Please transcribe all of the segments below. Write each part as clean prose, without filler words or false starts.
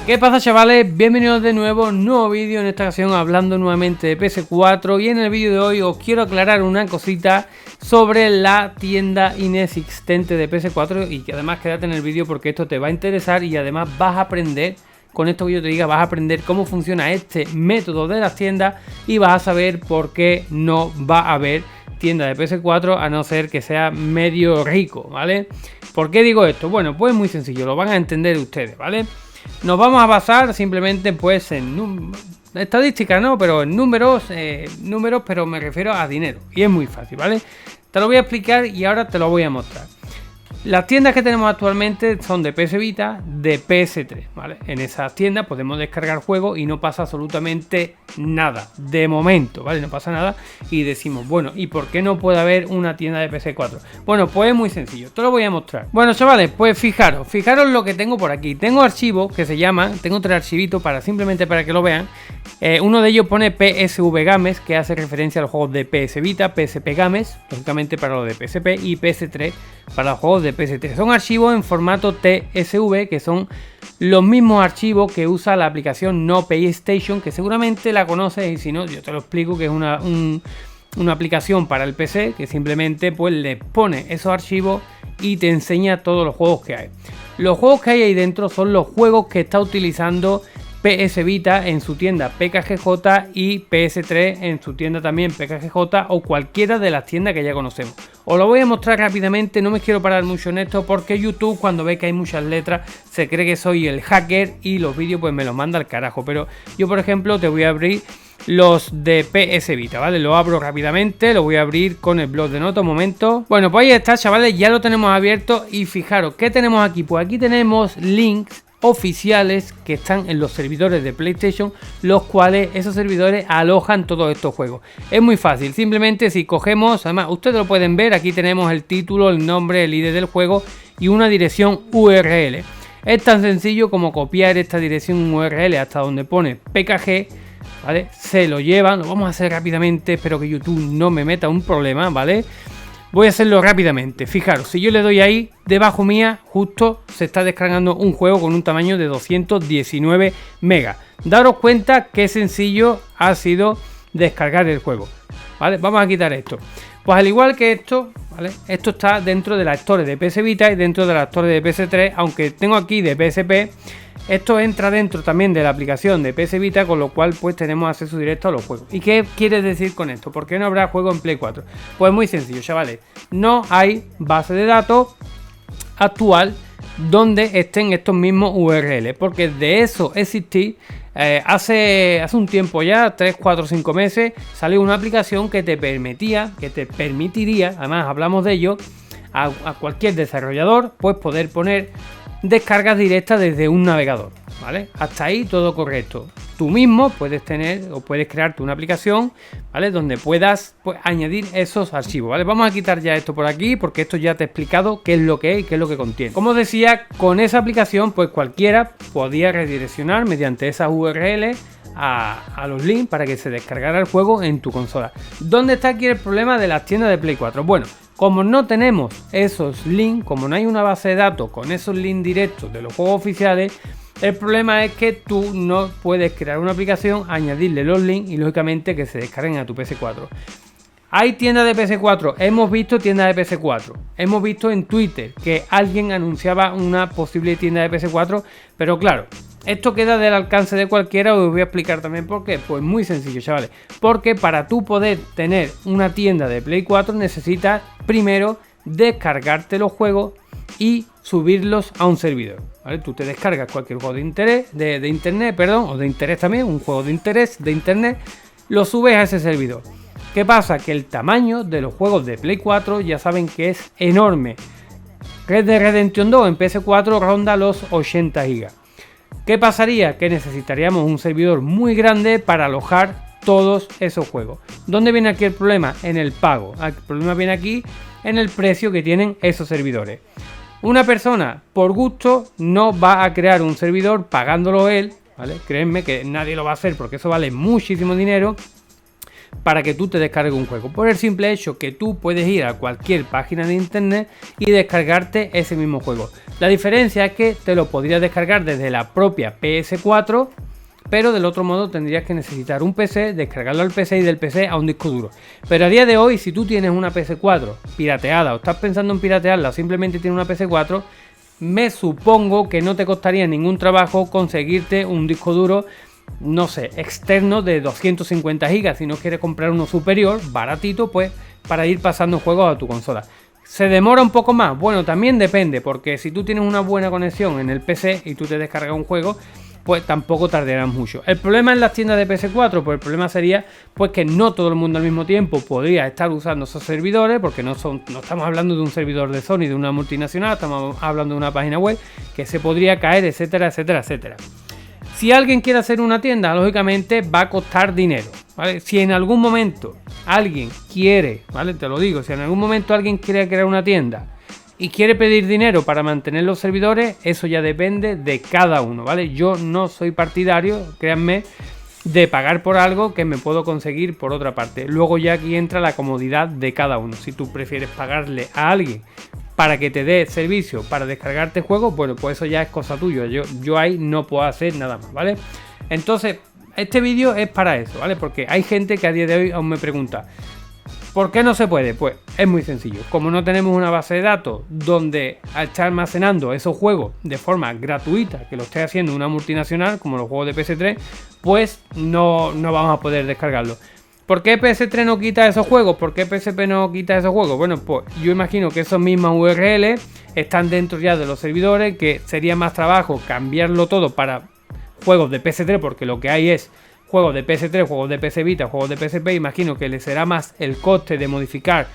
¿Qué pasa, chavales? Bienvenidos de nuevo, nuevo vídeo, en esta ocasión hablando nuevamente de PS4. Y en el vídeo de hoy os quiero aclarar una cosita sobre la tienda inexistente de PS4. Y que además quédate en el vídeo porque esto te va a interesar y además vas a aprender, con esto que yo te diga, vas a aprender cómo funciona este método de las tiendas. Y vas a saber por qué no va a haber tienda de PS4 a no ser que sea medio rico, ¿vale? ¿Por qué digo esto? Bueno, pues muy sencillo, lo van a entender ustedes, ¿vale? Nos vamos a basar simplemente pues en estadísticas, ¿no? Pero en números, pero me refiero a dinero. Y es muy fácil, ¿vale? Te lo voy a explicar y ahora te lo voy a mostrar. Las tiendas que tenemos actualmente son de PS Vita, de PS3, ¿vale? En esas tiendas podemos descargar juegos y no pasa absolutamente nada, de momento, ¿vale? No pasa nada y decimos, bueno, ¿y por qué no puede haber una tienda de PS4? Bueno, pues es muy sencillo, te lo voy a mostrar. Bueno, chavales, pues fijaros lo que tengo por aquí. Tengo archivos que se llaman, tengo 3 archivitos simplemente para que lo vean. Uno de ellos pone PSV Games, que hace referencia a los juegos de PS Vita, PSP Games, lógicamente para los de PSP, y PS3 para los juegos de PS3. Son archivos en formato TSV, que son los mismos archivos que usa la aplicación No PlayStation, que seguramente la conoces, y si no, yo te lo explico, que es una aplicación para el PC que simplemente pues le pone esos archivos y te enseña todos los juegos que hay. Los juegos que hay ahí dentro son los juegos que está utilizando PS Vita en su tienda PKGJ y PS3 en su tienda también PKGJ o cualquiera de las tiendas que ya conocemos. Os lo voy a mostrar rápidamente, no me quiero parar mucho en esto porque YouTube, cuando ve que hay muchas letras, se cree que soy el hacker y los vídeos pues me los manda al carajo. Pero yo, por ejemplo, te voy a abrir los de PS Vita, ¿vale? Lo abro rápidamente, lo voy a abrir con el blog de notas, un momento. Bueno, pues ahí está, chavales, ya lo tenemos abierto y fijaros, ¿qué tenemos aquí? Pues aquí tenemos links oficiales que están en los servidores de PlayStation, los cuales esos servidores alojan todos estos juegos. Es muy fácil, simplemente si cogemos, además ustedes lo pueden ver, aquí tenemos el título, el nombre, el ID del juego y una dirección URL. Es tan sencillo como copiar esta dirección URL hasta donde pone PKG, ¿vale? Se lo llevan, lo vamos a hacer rápidamente, espero que YouTube no me meta un problema, ¿vale? Voy a hacerlo rápidamente. Fijaros, si yo le doy ahí, debajo mía, justo se está descargando un juego con un tamaño de 219 megas. Daros cuenta qué sencillo ha sido descargar el juego, ¿vale? Vamos a quitar esto. Pues al igual que esto, ¿vale? Esto está dentro de la Store de PS Vita y dentro de la Store de PS3, aunque tengo aquí de PSP. Esto entra dentro también de la aplicación de PS Vita, con lo cual pues tenemos acceso directo a los juegos. ¿Y qué quiere decir con esto? ¿Por qué no habrá juego en Play 4? Pues muy sencillo, chavales. No hay base de datos actual donde estén estos mismos URL, porque de eso existí. Hace un tiempo ya, 3, 4, 5 meses, salió una aplicación que te permitiría, además hablamos de ello, a cualquier desarrollador, pues poder poner descargas directas desde un navegador, ¿vale? Hasta ahí todo correcto. Tú mismo puedes tener o puedes crearte una aplicación, ¿vale? Donde puedas pues añadir esos archivos, ¿vale? Vamos a quitar ya esto por aquí porque esto ya te he explicado qué es lo que es y qué es lo que contiene. Como os decía, con esa aplicación pues cualquiera podía redireccionar mediante esas URL a los links para que se descargara el juego en tu consola. ¿Dónde está aquí el problema de las tiendas de Play 4? Bueno, como no tenemos esos links, como no hay una base de datos con esos links directos de los juegos oficiales, el problema es que tú no puedes crear una aplicación, añadirle los links y lógicamente que se descarguen a tu PS4. Hay tiendas de PS4, hemos visto tiendas de PS4, hemos visto en Twitter que alguien anunciaba una posible tienda de PS4, pero claro, esto queda del alcance de cualquiera. Os voy a explicar también por qué. Pues muy sencillo, chavales, porque para tú poder tener una tienda de Play 4 necesitas primero descargarte los juegos y subirlos a un servidor, ¿vale? Tú te descargas cualquier juego de interés, de internet, perdón, o de interés también, un juego de interés de internet, lo subes a ese servidor. ¿Qué pasa? Que el tamaño de los juegos de Play 4 ya saben que es enorme. Red Dead Redemption 2 en PS4 ronda los 80 GB. ¿Qué pasaría? Que necesitaríamos un servidor muy grande para alojar todos esos juegos. ¿Dónde viene aquí el problema? En el pago. El problema viene aquí en el precio que tienen esos servidores. Una persona por gusto no va a crear un servidor pagándolo él, ¿vale? Créanme que nadie lo va a hacer porque eso vale muchísimo dinero. para que tú te descargues un juego, por el simple hecho que tú puedes ir a cualquier página de internet y descargarte ese mismo juego. La diferencia es que te lo podrías descargar desde la propia PS4, pero del otro modo tendrías que necesitar un PC, descargarlo al PC y del PC a un disco duro. Pero a día de hoy, si tú tienes una PS4 pirateada o estás pensando en piratearla o simplemente tienes una PS4, me supongo que no te costaría ningún trabajo conseguirte un disco duro, no sé, externo de 250 GB. Si no quieres comprar uno superior, baratito, pues para ir pasando juegos a tu consola. ¿Se demora un poco más? Bueno, también depende, porque si tú tienes una buena conexión en el PC y tú te descargas un juego, pues tampoco tardarán mucho. El problema en las tiendas de PS4, pues el problema sería pues que no todo el mundo al mismo tiempo podría estar usando esos servidores, porque no estamos hablando de un servidor de Sony, de una multinacional, estamos hablando de una página web que se podría caer, etcétera, etcétera, etcétera. Si alguien quiere hacer una tienda, lógicamente va a costar dinero, ¿vale? Si en algún momento alguien quiere, ¿vale? Te lo digo, si en algún momento alguien quiere crear una tienda y quiere pedir dinero para mantener los servidores, eso ya depende de cada uno, ¿vale? Yo no soy partidario, créanme, de pagar por algo que me puedo conseguir por otra parte. Luego ya aquí entra la comodidad de cada uno. Si tú prefieres pagarle a alguien para que te dé servicio para descargarte juegos, bueno, pues eso ya es cosa tuya. Yo ahí no puedo hacer nada más, ¿vale? Entonces, este vídeo es para eso, ¿vale? Porque hay gente que a día de hoy aún me pregunta, ¿por qué no se puede? Pues es muy sencillo. Como no tenemos una base de datos donde estar almacenando esos juegos de forma gratuita, que lo esté haciendo una multinacional, como los juegos de PS3, pues no vamos a poder descargarlo. ¿Por qué PS3 no quita esos juegos? ¿Por qué PSP no quita esos juegos? Bueno, pues yo imagino que esos mismas URL están dentro ya de los servidores, que sería más trabajo cambiarlo todo para juegos de PS3, porque lo que hay es juegos de PS3, juegos de PS Vita, juegos de PSP. Imagino que le será más el coste de modificar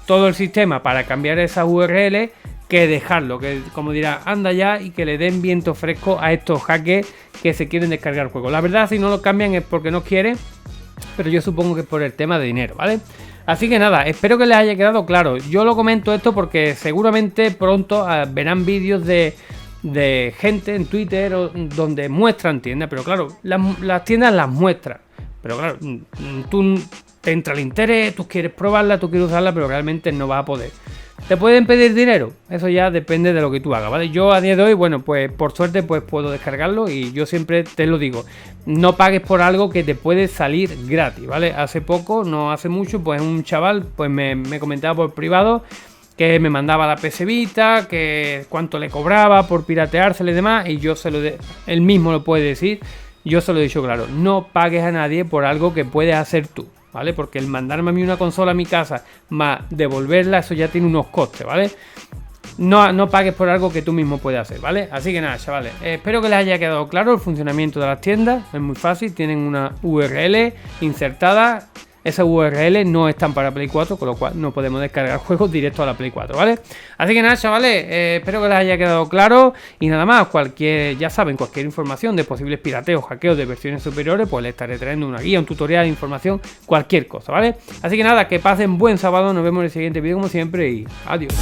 todo el sistema para cambiar esas URL que dejarlo, que como dirá, anda ya y que le den viento fresco a estos hackers que se quieren descargar el juego. La verdad, si no lo cambian es porque no quieren, pero yo supongo que es por el tema de dinero, ¿vale? Así que nada, espero que les haya quedado claro. Yo lo comento esto porque seguramente pronto verán vídeos de gente en Twitter donde muestran tiendas, pero claro, las tiendas las muestran, pero claro, tú te entra el interés, tú quieres probarla, tú quieres usarla, pero realmente no vas a poder. ¿Te pueden pedir dinero? Eso ya depende de lo que tú hagas, ¿vale? Yo a día de hoy, bueno, pues por suerte pues puedo descargarlo y yo siempre te lo digo, no pagues por algo que te puede salir gratis, ¿vale? Hace poco, no hace mucho, pues un chaval pues me comentaba por privado que me mandaba la PS Vita, que cuánto le cobraba por pirateársela y demás, y yo él mismo lo puede decir, yo se lo he dicho claro, no pagues a nadie por algo que puedes hacer tú, ¿vale? Porque el mandarme a mí una consola a mi casa más devolverla, eso ya tiene unos costes, ¿vale? No pagues por algo que tú mismo puedes hacer, ¿vale? Así que nada, chavales, espero que les haya quedado claro el funcionamiento de las tiendas. Es muy fácil, tienen una URL insertada. Esas URL no están para Play 4, con lo cual no podemos descargar juegos directo a la Play 4, ¿vale? Así que nada, chavales, espero que les haya quedado claro. Y nada más, ya saben, cualquier información de posibles pirateos, hackeos de versiones superiores, pues les estaré trayendo una guía, un tutorial, información, cualquier cosa, ¿vale? Así que nada, que pasen buen sábado, nos vemos en el siguiente vídeo como siempre y adiós.